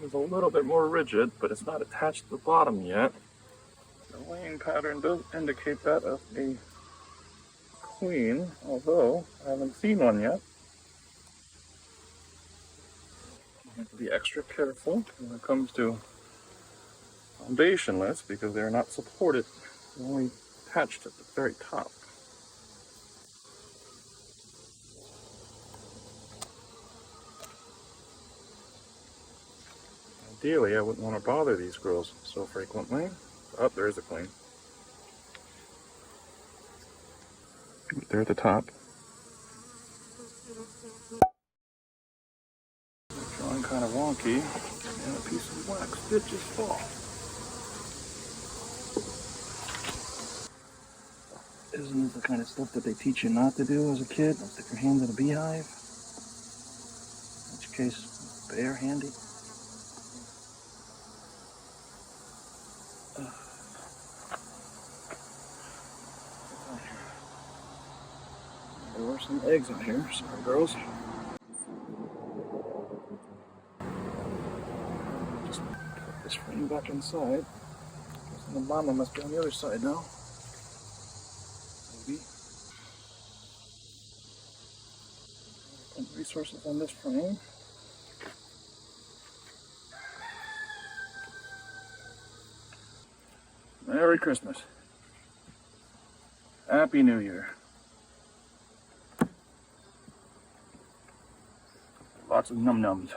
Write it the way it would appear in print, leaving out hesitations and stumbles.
It's a little bit more rigid, but it's not attached to the bottom yet. The laying pattern does indicate that of a queen, although I haven't seen one yet. I have to be extra careful when it comes to foundationless because they're not supported, they're only attached at the very top. Ideally, I wouldn't want to bother these girls so frequently. Oh, there is a queen. They're at the top. Drawing kind of wonky, and a piece of wax did just fall. Isn't this the kind of stuff that they teach you not to do as a kid? Don't stick your hand in a beehive. In which case, bear handy. There were some eggs out here. Sorry, girls. Just put this frame back inside. The mama must be on the other side now. Maybe. Put resources on this frame. Merry Christmas. Happy New Year. Lots of num-nums.